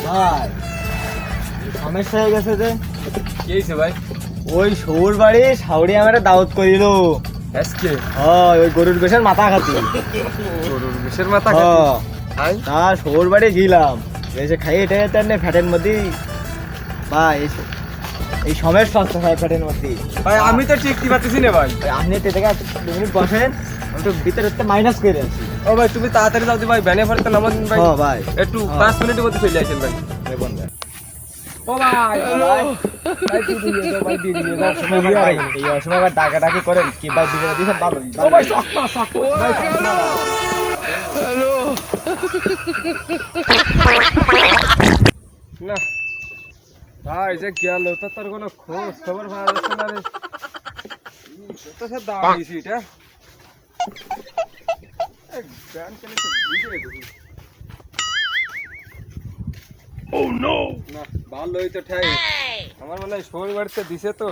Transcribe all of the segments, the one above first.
ভাই সমস্যা হয়ে গেছে যে। কি হয়েছে ভাই? ওই সৌর বাড়ি সাউরি আমার দাওয়াত করিল। আজকে ওই গরুর বেশের মাথা খাতি। গরুর বিষের মাথা খাই তা সৌর বাড়ি গেলাম, এসে খাই এটা ফ্যাটের মধ্যে ভাই এই সমস্যা হচ্ছে ভাই ফ্যাটের মধ্যে। ভাই আমি তো ঠিক পাচ্ছি না ভাই। আপনি এতে থেকে 2 মিনিট বসেন, আমি তো ভিতরে মাইনাস করে আছি। ও ভাই তুমি তাড়াতাড়ি যাও ভাই, ভ্যানে ফেরত নামাজ দিন ভাই। হ্যাঁ ভাই, একটু 5 মিনিটের মধ্যে চলে আসেন ভাই। ও ভাই ভাই দিয়ে দাও ভাই, দিয়ে দাও সময় ভাই। এই অসময় আবার ডাকাডাকি করেন কি ভাই, দিকে দিছেন ভালো। ও ভাই শক ভাই হ্যালো না ভাই, যে গেল তো তার কোনো খোঁজ খবর পাওয়া যাচ্ছে না রে। তো সে দাম দিছি এটা এক ব্যাংক কেন তো বুঝে দেখি। ও নো না, ভালোই তো ঠাই। আমার মনে হয় শোর বাড়িতে দিছে তো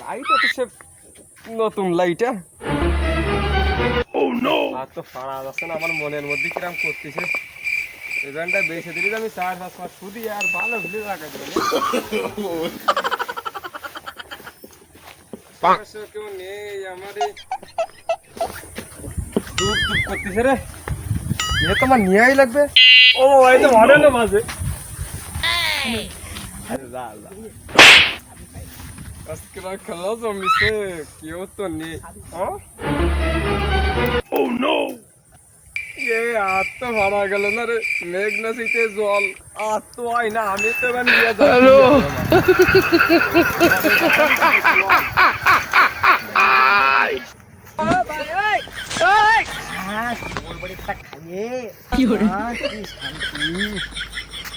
লাইট, তো সে নতুন লাইটা। ও নো আর তো ফাড়া যাচ্ছে না, আমার মনের মধ্যে কিরাম করতেছে। এই ব্যাংকটা বেশি দিলে আমি 4-5 মাস শুধু আর ভালো ভুলে রাখা দেবে কেউ নেই আমার দুধ দুধ করতেছে রে। এ তো আমার নিয়েই লাগবে। ও ভাই তো ভালো না মাঝে আজকে খেলা জমিছে, কেউ তো নেই। ও নো এ আর তো ভাড়া গেল না রে, মেঘ না শীতে জল আর তো হয় না। আমি তো এবার নিয়ে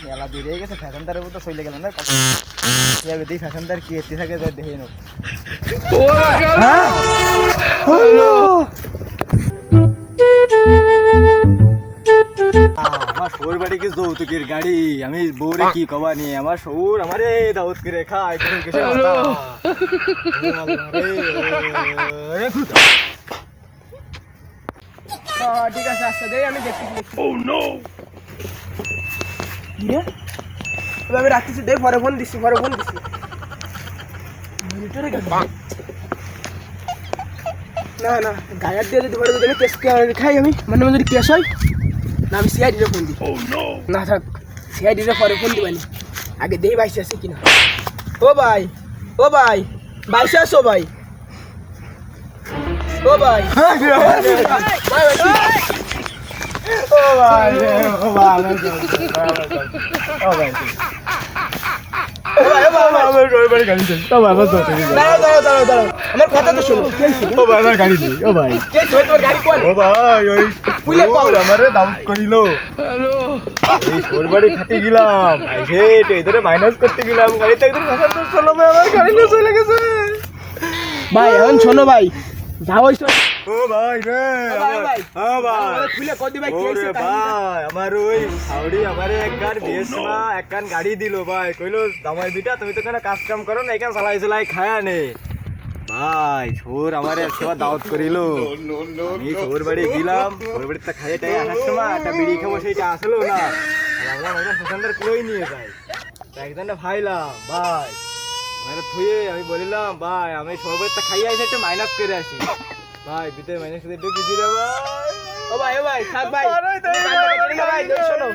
মেলা দূরে গেছে, ফ্যাশনদারের মতো চলে গেল না। ফ্যাশনদার কি এতে থাকে দেখে নো। আমার সৌর বাড়ি কি যৌতুকের গাড়ি, আমি বউরে কি কবা নিয়ে আমার সৌর আমারে দাউদ করে খায়। ঠিক আছে আচ্ছা দেই, আমি দেখতেছি। ও নো আমি রাখতেছি, দে পরে ফোন দিচ্ছি, পরে ফোন দিচ্ছি। না না গায়ের দিয়ে যদি পরে যদি কেস খাই, আমি মানে যদি কেস হয় না, আমি সিআইডিরে ফোন দিই। না থাক, সিআইডিরে পরে ফোন দিবানি, আগে দেই বাইসে আছে কিনা। ও ভাই, ও ভাই, বাইসে আসো ভাই। ও ভাই, ও ভাই, আমার কথা তো শোনো। ও ভাই আমার গাড়ি নেই। ও ভাই, তোর গাড়ি কোন? ও ভাই ওই আমারে দাউদ করিল। এই সৌর বাড়ি খাতে গেলাম, এদের মাইনাস করতে গেলাম, গাড়িতে একদম আমার গাড়ি নিয়ে চলে গেছে। ভাই এখন শোনো ভাই, যাও ও ভাই রে, খুলে কদি ভাই, ভাই আমার ওই সাউরি আমারে এক গান বেশনা এক গান গাড়ি দিল ভাই, কইলো দামাই বিটা তুমি তো কাজ কাম করো না, এখানে চালাই চালাই খায়া নে। ভাই সৌর আমারে সেবা দাওয়াত করিল, আমি সৌর বাড়ি গেলাম, সৌর বাড়িতে খাইয়ে টাই আসার সময় একটা বিড়ি খাবো, সেইটা আসলো না। ভাবলাম একজন সুশান্তের কই নিয়ে যায়, একজনটা ভাইলাম ভাই মানে থুয়ে আমি বলিলাম ভাই আমি সৌর বাড়িতে খাইয়ে আসি, একটু মাইনাস করে আসি। ভাই ভিতরে মাইনাস করে ঢুকি দিলে ভাই। ও ভাই, ও ভাই থাক ভাই, ভাই শোনো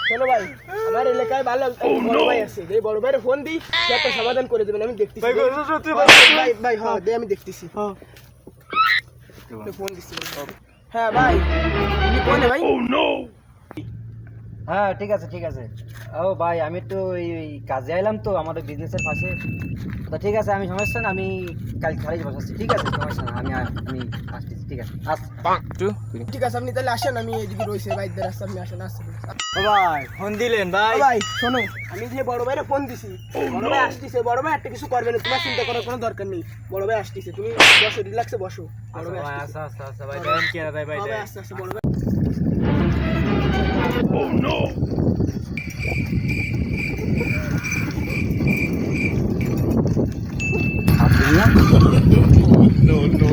শোনো ভাই, আমার এলাকায় ভালো বড় ভাই আছে, এই বড় ভাইয়ের ফোন দিই, সে একটা সমাধান করে দেবেন, আমি দেখতেছি। ভাই ভাই হ্যাঁ দে, আমি দেখতেছি। ফোন দিচ্ছি। হ্যাঁ ভাই, তুমি কোনে ভাই? হ্যাঁ ঠিক আছে ঠিক আছে। ও ভাই আমি তো এই কাজে আইলাম তো আমাদের বিজনেসের পাশে, তো ঠিক আছে আমি সমস্যা না, আমি কাল খালি বসাচ্ছি। ঠিক আছে সমস্যা না, আমি আসতেছি। ঠিক আছে ঠিক আছে, আপনি তাহলে আসেন, আমি এদিকে রয়েছে বাইদের রাস্তা, আপনি আসেন। আসছেন ও ভাই ফোন দিলেন ভাই? ভাই শোনো, আমি যে বড় ভাইরে ফোন দিছি, বড় ভাই আসতেছে, বড় ভাই একটা কিছু করবে না, তোমার চিন্তা করার কোনো দরকার নেই। বড় ভাই আসতেছে, তুমি বসো, রিল্যাক্সে বসো। বড় ভাই আচ্ছা আচ্ছা আচ্ছা ভাই, দেন কি আর ভাই ভাই আস্তে আস্তে বড় ভাই। ও নো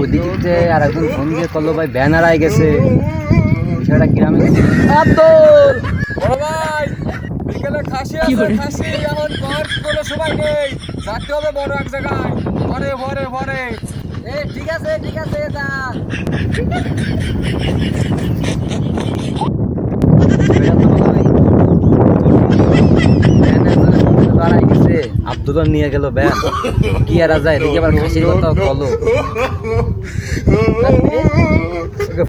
ওদিকে আর একজন ফোন দিয়ে করলো ভাই, ব্যানার আই গেছে, বিষয়টা গ্রামে। আব্দুল বড় ভাই বিকেলে খাসি আছে, খাসি এখন ঘর কোনো সময় নেই, যাতে হবে বড় এক জায়গায়, ভরে ভরে ভরে। ঠিক আছে যা। আব্দুল্লাহ নিয়ে গেল ব্যাগ, কি আর যায় দেখি আবার খাসির কথা বলো।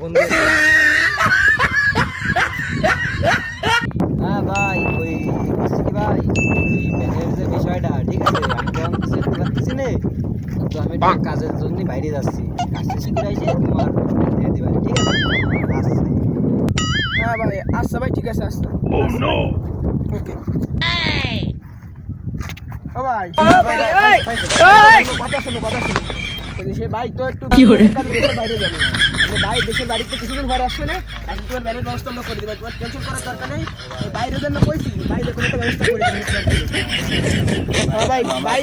ফোন দিয়ে হ্যাঁ ভাই, ওই বুঝছি কি ভাই, ওই ব্যাগের যে বিষয়টা ঠিক আছে, আমি তো কিছু নেই, কিন্তু আমি একটা কাজের জন্য বাইরে যাচ্ছি, কাজ শেষ করে এসে তোমার দিয়ে দিবা, ঠিক আছে? আচ্ছা হ্যাঁ ভাই, আচ্ছা ভাই, ঠিক আছে, আচ্ছা। ওকে। ও ভাই, কথা শোনো। সে ভাই তো একটু দেশের বাইরে যাবে, ভাই দেশের বাড়িতে কিছুদিন ঘরে আসছে না, এখন তোমার বাইরের ব্যবস্থা আমরা করে দেবো, তোমার টেনশন করার দরকার নেই। বাইরের জন্য কইছি, বাইরে কোনো একটা ব্যবস্থা করে দেবো। হ্যাঁ ভাই,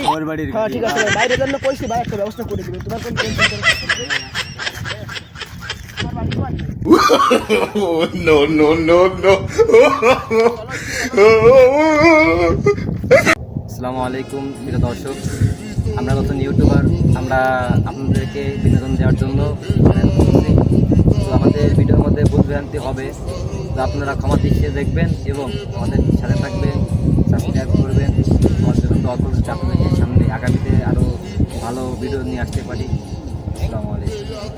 আমার বাড়ির হ্যাঁ ঠিক আছে ভাই, বাইরের জন্য কইছি, ভাই একটা ব্যবস্থা করে দেবে, তোমার কোনো টেনশন করার দরকার নেই। তোমার বাড়ি কোথায়? আসসালামু আলাইকুম প্রিয় দর্শক, আমরা নতুন ইউটিউবার, আমরা আপনাদেরকে বিনোদন দেওয়ার জন্য channel খুলছি। তো আমাদের ভিডিওর মধ্যে ভুলভ্রান্তি হবে, তো আপনারা ক্ষমা দৃষ্টিতে দেখবেন এবং আমাদের সাথে থাকবেন, সাবস্ক্রাইব করবেন, আমাদের জন্য দোয়া করবেন যে আপনাদেরকে সামনে আগামীতে আরও ভালো ভিডিও নিয়ে আসতে পারি। আসসালামু আলাইকুম।